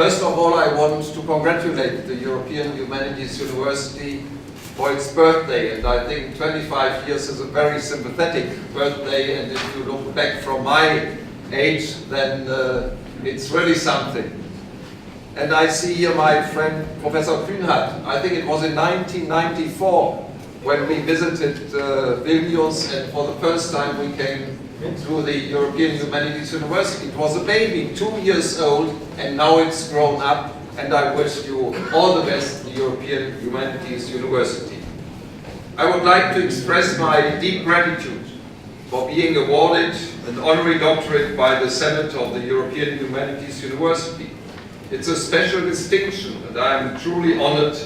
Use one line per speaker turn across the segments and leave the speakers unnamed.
First of all, I want to congratulate the European Humanities University for its birthday, and I think 25 years is a very sympathetic birthday, and if you look back from my age, then it's really something. And I see here my friend Professor Kühnhardt. I think it was in 1994 when we visited Vilnius, and for the first time we came to the European Humanities University. It was a baby, 2 years old, and now it's grown up, and I wish you all the best, the European Humanities University. I would like to express my deep gratitude for being awarded an honorary doctorate by the Senate of the European Humanities University. It's a special distinction, and I am truly honored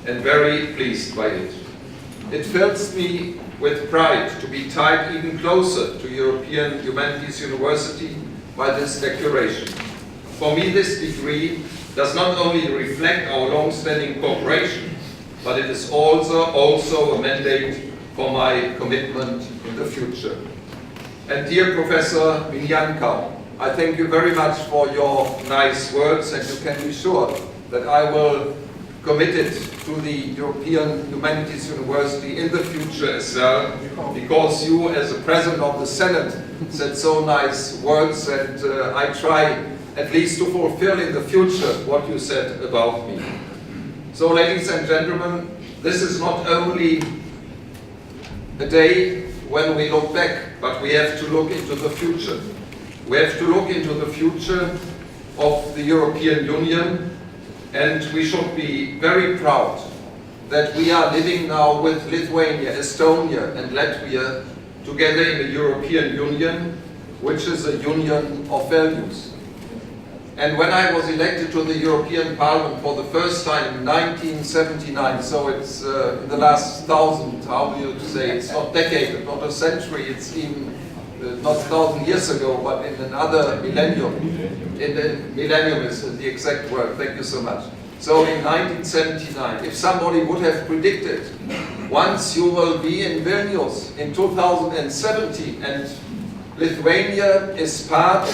and very pleased by it. It fills me with pride to be tied even closer to European Humanities University by this declaration. For me, this degree does not only reflect our long-standing cooperation, but it is also a mandate for my commitment in the future. And dear Professor Minyankau, I thank you very much for your nice words, and you can be sure that I will commit it to the European Humanities University in the future as well, because you, as a President of the Senate, said so nice words, and I try at least to fulfill in the future what you said about me. So, ladies and gentlemen, this is not only a day when we look back, but we have to look into the future. We have to look into the future of the European Union, and we should be very proud that we are living now with Lithuania, Estonia and Latvia together in the European Union, which is a union of values. And when I was elected to the European Parliament for the first time in 1979, so it's in the last how do you say, it's not decade, not a century, it's even not 1,000 years ago, but in another millennium. In the millennium is the exact word, thank you so much. So in 1979, if somebody would have predicted, once you will be in Vilnius in 2070, and Lithuania is part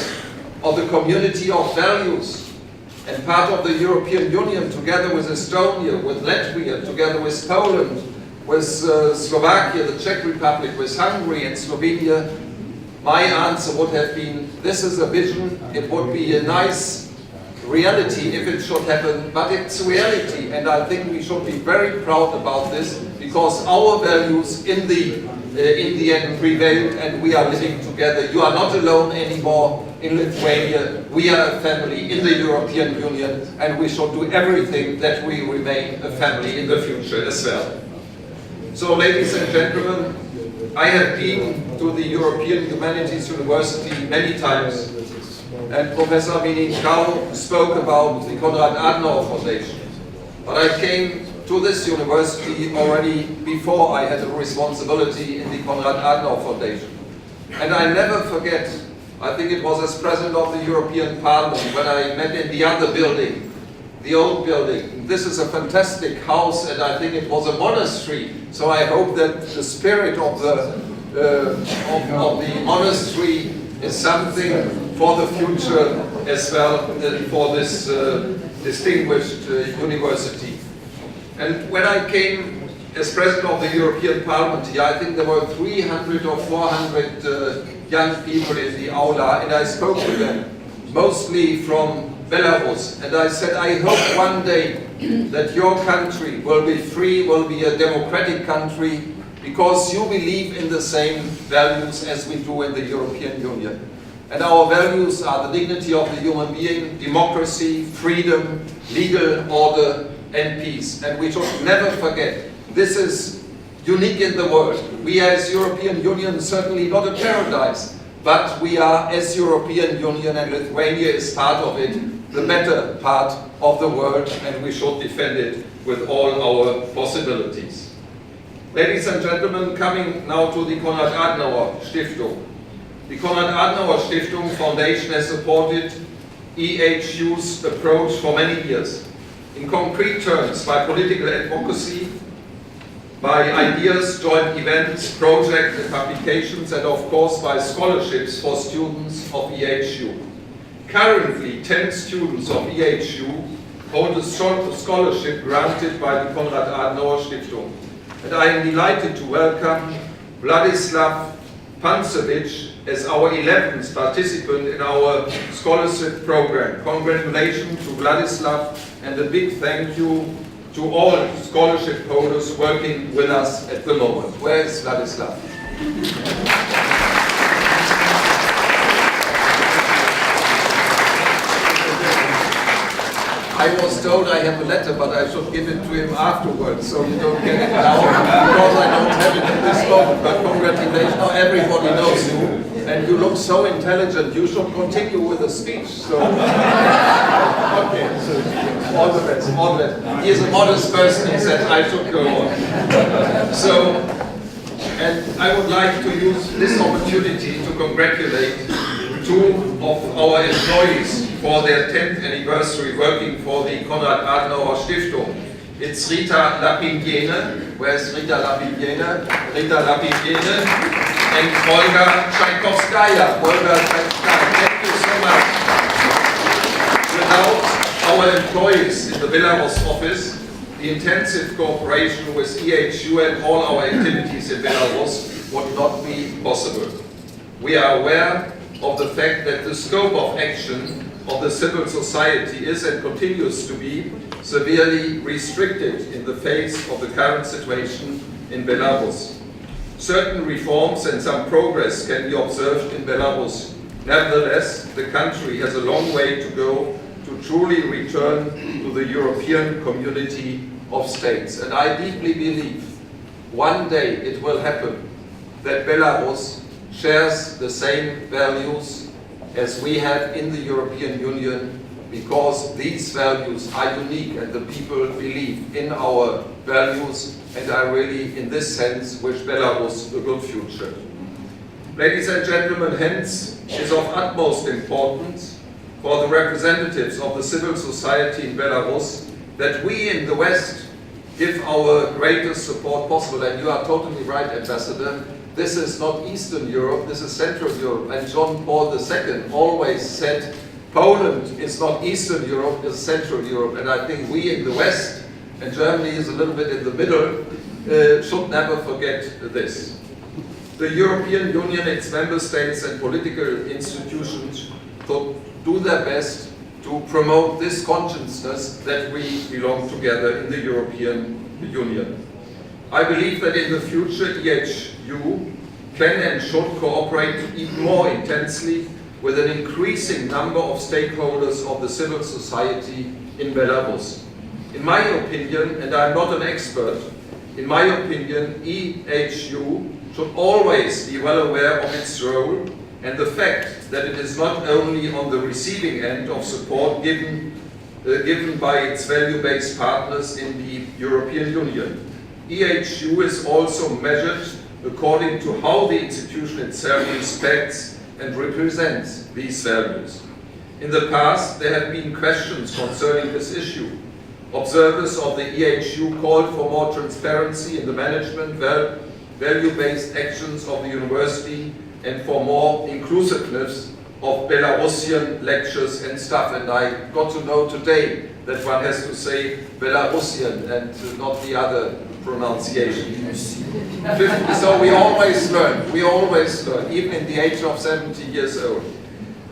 of the community of values, and part of the European Union together with Estonia, with Latvia, together with Poland, with Slovakia, the Czech Republic, with Hungary and Slovenia, my answer would have been, this is a vision, it would be a nice reality if it should happen, but it's reality, and I think we should be very proud about this, because our values in the end prevailed, and we are living together. You are not alone anymore in Lithuania, we are a family in the European Union, and we should do everything that we remain a family in the future as well. So, ladies and gentlemen, I have been to the European Humanities University many times, and Professor Minyankau spoke about the Konrad Adenauer Foundation. But I came to this university already before I had a responsibility in the Konrad Adenauer Foundation. And I never forget, I think it was as President of the European Parliament, when I met in the other building, the old building. This is a fantastic house, and I think it was a monastery. So I hope that the spirit of the monastery is something for the future as well, for this distinguished university. And when I came as President of the European Parliament here, I think there were 300 or 400 young people in the aula, and I spoke to them, mostly from Belarus, and I said, I hope one day that your country will be free, will be a democratic country, because you believe in the same values as we do in the European Union. And our values are the dignity of the human being, democracy, freedom, legal order and peace. And we should never forget, this is unique in the world. We as European Union certainly not a paradise, but we are, as European Union, and Lithuania is part of it, the better part of the world, and we should defend it with all our possibilities. Ladies and gentlemen, coming now to the Konrad Adenauer Stiftung. The Konrad Adenauer Stiftung Foundation has supported EHU's approach for many years, in concrete terms by political advocacy, by ideas, joint events, projects and publications, and of course by scholarships for students of EHU. Currently, 10 students of EHU hold a scholarship granted by the Konrad Adenauer Stiftung. And I am delighted to welcome Vladislav Pancevic as our 11th participant in our scholarship program. Congratulations to Vladislav, and a big thank you to all scholarship holders working with us at the moment. Where is Vladislav? I was told I have a letter, but I should give it to him afterwards, so you don't get it now, because I don't have it at this moment. But congratulations, now everybody knows you, and you look so intelligent, you should continue with the speech. So, okay, so all the best, all the best. He is a modest person, he said I should go on. So, and I would like to use this opportunity to congratulate two of our employees for their 10th anniversary working for the Konrad Adenauer Stiftung. It's Rita Lapiniene. Where's Rita Lapiniene? Rita Lapiniene and Olga Tchaikovskaya. Olga Tchaikovskaya, thank you so much. Without our employees in the Belarus office, the intensive cooperation with EHU and all our activities in Belarus would not be possible. We are aware of the fact that the scope of action of the civil society is and continues to be severely restricted in the face of the current situation in Belarus. Certain reforms and some progress can be observed in Belarus. Nevertheless, the country has a long way to go to truly return to the European community of states. And I deeply believe one day it will happen that Belarus shares the same values as we have in the European Union, because these values are unique and the people believe in our values, and I really, in this sense, wish Belarus a good future. Ladies and gentlemen, hence is of utmost importance for the representatives of the civil society in Belarus that we in the West give our greatest support possible. And you are totally right, Ambassador. This is not Eastern Europe, this is Central Europe. And John Paul II always said, Poland is not Eastern Europe, it's Central Europe. And I think we in the West, and Germany is a little bit in the middle, should never forget this. The European Union, its member states and political institutions should do their best to promote this consciousness that we belong together in the European Union. I believe that in the future EHU can and should cooperate even more intensely with an increasing number of stakeholders of the civil society in Belarus. In my opinion, and I'm not an expert, in my opinion, EHU should always be well aware of its role and the fact that it is not only on the receiving end of support given by its value-based partners in the European Union. EHU is also measured according to how the institution itself respects and represents these values. In the past, there have been questions concerning this issue. Observers of the EHU called for more transparency in the management, value-based actions of the university, and for more inclusiveness of Belarusian lectures and staff. And I got to know today that one has to say Belarusian and not the other pronunciation. So we always learn, even in the age of 70 years old.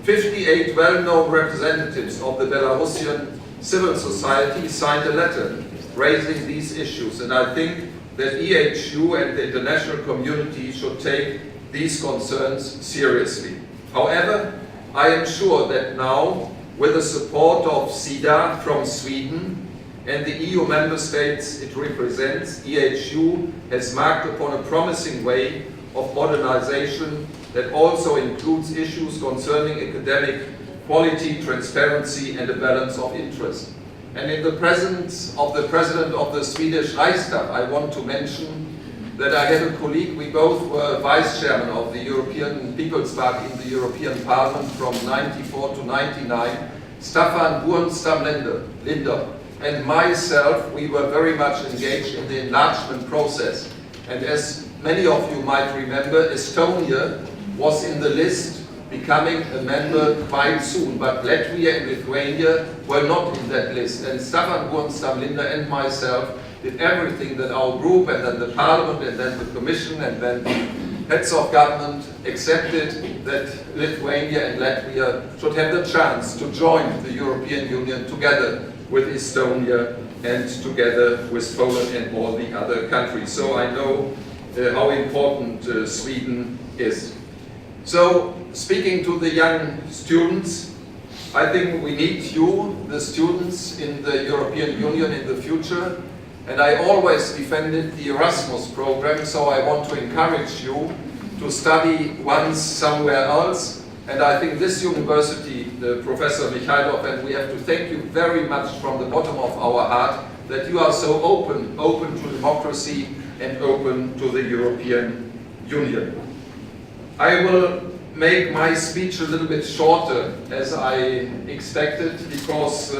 58 well-known representatives of the Belarusian civil society signed a letter raising these issues, and I think that EHU and the international community should take these concerns seriously. However, I am sure that now, with the support of SIDA from Sweden and the EU member states it represents, EHU has marked upon a promising way of modernization that also includes issues concerning academic quality, transparency, and a balance of interest. And in the presence of the President of the Swedish Reichstag, I want to mention that I had a colleague, we both were Vice Chairman of the European People's Party in the European Parliament from 94 to 99, Staffan Burenstam-Linder, and myself, we were very much engaged in the enlargement process. And as many of you might remember, Estonia was in the list becoming a member quite soon. But Latvia and Lithuania were not in that list. And Staffan Burenstam Linder and myself did everything that our group and then the Parliament and then the Commission and then the heads of government accepted that Lithuania and Latvia should have the chance to join the European Union together with Estonia and together with Poland and all the other countries. So I know how important Sweden is. So, speaking to the young students, I think we need you, the students, in the European Union in the future. And I always defended the Erasmus program, so I want to encourage you to study once somewhere else. And I think this university, Professor Mikhailov, and we have to thank you very much from the bottom of our heart that you are so open to democracy and open to the European Union. I will make my speech a little bit shorter as I expected because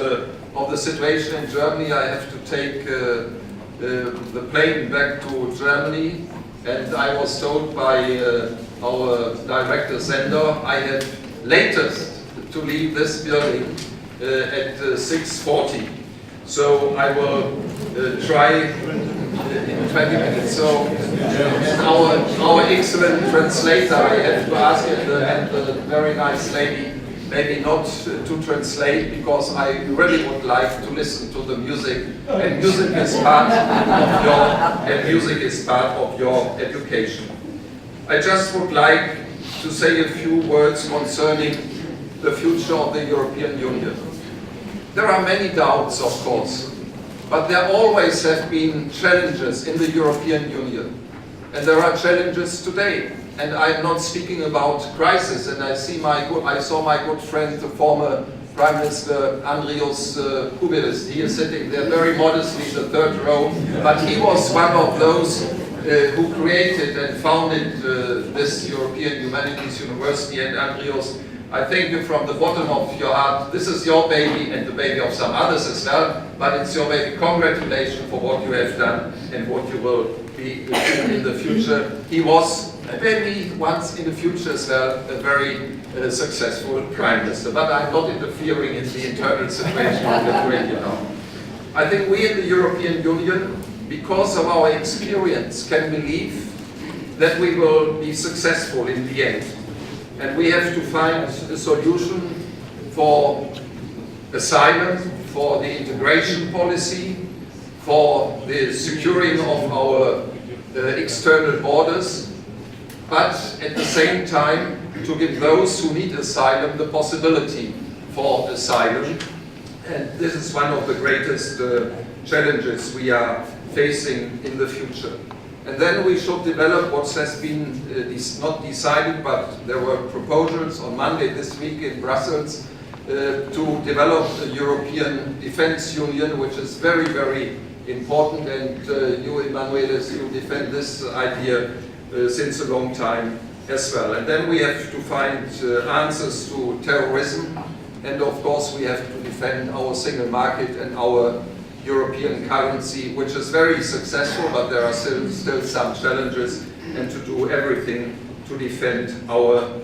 of the situation in Germany. I have to take the plane back to Germany, and I was told by our director Sender I had latest to leave this building at 6:40. So I will try in 20 minutes. So our excellent translator, I have to ask and the very nice lady maybe not to translate, because I really would like to listen to the music, and music is part of your education. I just would like to say a few words concerning the future of the European Union. There are many doubts, of course, but there always have been challenges in the European Union. And there are challenges today. And I'm not speaking about crisis. And I saw my good friend, the former Prime Minister Andrius Kubilis. He is sitting there very modestly in the third row. But he was one of those who created and founded this European Humanities University. And Andrius, I thank you from the bottom of your heart. This is your baby and the baby of some others as well, but it's your baby. Congratulations for what you have done and what you will be in the future. He was, maybe once in the future as well, a very successful Prime Minister, but I'm not interfering in the internal situation of Lithuania now. I think we in the European Union, because of our experience, can believe that we will be successful in the end. And we have to find a solution for asylum, for the integration policy, for the securing of our external borders, but at the same time to give those who need asylum the possibility for asylum. And this is one of the greatest challenges we are facing in the future. And then we should develop what has been not decided, but there were proposals on Monday this week in Brussels to develop a European Defence Union, which is very, very important. And you, Emanuelis, you defend this idea since a long time as well. And then we have to find answers to terrorism. And of course, we have to defend our single market and our European currency, which is very successful, but there are still some challenges, and to do everything to defend our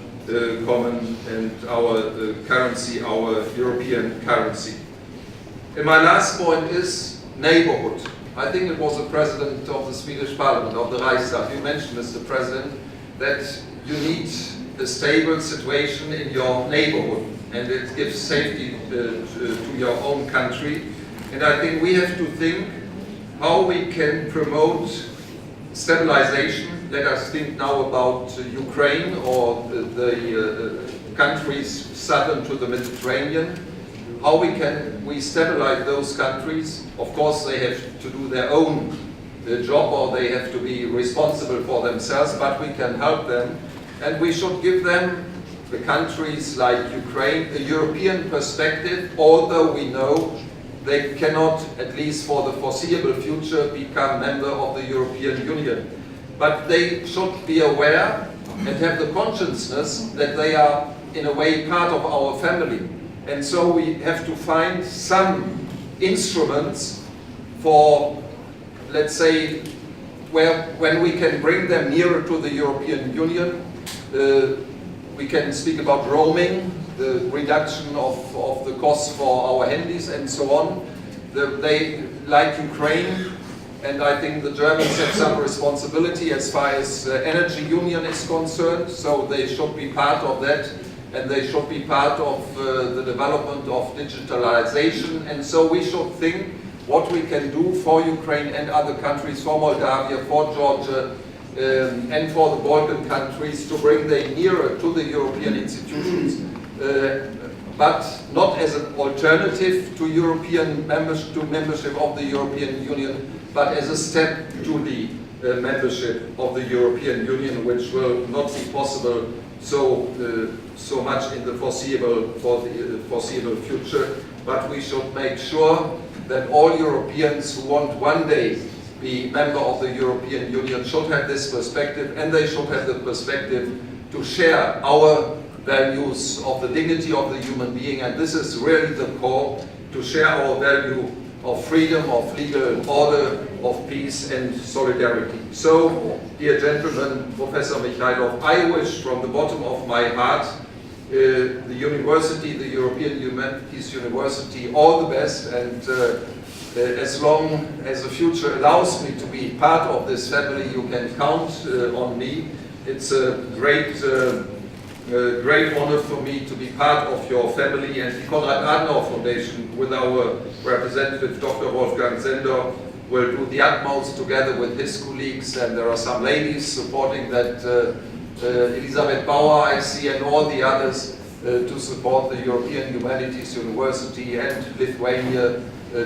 common and our currency, our European currency. And my last point is neighborhood. I think it was the President of the Swedish Parliament, of the Reichstag, you mentioned, Mr. President, that you need a stable situation in your neighborhood, and it gives safety to your own country. And I think we have to think how we can promote stabilization. Let us think now about Ukraine or the countries southern to the Mediterranean. How we stabilize those countries. Of course, they have to do their own job, or they have to be responsible for themselves, but we can help them. And we should give them, the countries like Ukraine, a European perspective, although we know they cannot, at least for the foreseeable future, become member of the European Union. But they should be aware and have the consciousness that they are, in a way, part of our family. And so we have to find some instruments for, let's say, when we can bring them nearer to the European Union, we can speak about roaming, the reduction of the costs for our handies and so on. They, like Ukraine, and I think the Germans have some responsibility as far as energy union is concerned, so they should be part of that, and they should be part of the development of digitalization. And so we should think what we can do for Ukraine and other countries, for Moldavia, for Georgia, and for the Balkan countries, to bring them nearer to the European institutions, but not as an alternative to membership of the European Union, but as a step to the membership of the European Union, which will not be possible so much in the foreseeable future. But we should make sure that all Europeans who want one day be member of the European Union should have this perspective, and they should have the perspective to share our values of the dignity of the human being, and this is really the core, to share our value of freedom, of legal order, of peace and solidarity. So, dear gentlemen, Professor Mikhailov, I wish from the bottom of my heart the university, the European Humanities University, all the best, and as long as the future allows me to be part of this family, you can count on me. It's a great honor for me to be part of your family, and the Konrad Adenauer Foundation, with our representative Dr. Wolfgang Sender, will do the utmost together with his colleagues, and there are some ladies supporting that, Elisabeth Bauer I see, and all the others, to support the European Humanities University and Lithuania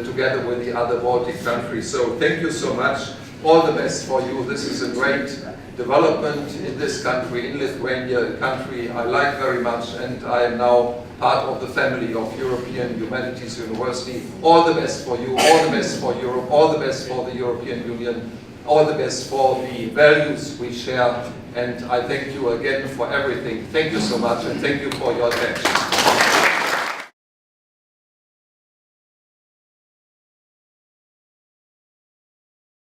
together with the other Baltic countries. So thank you so much. All the best for you. This is a great development in this country, in Lithuania, a country I like very much, and I am now part of the family of European Humanities University. All the best for you, all the best for Europe, all the best for the European Union, all the best for the values we share, and I thank you again for everything. Thank you so much, and thank you for your attention.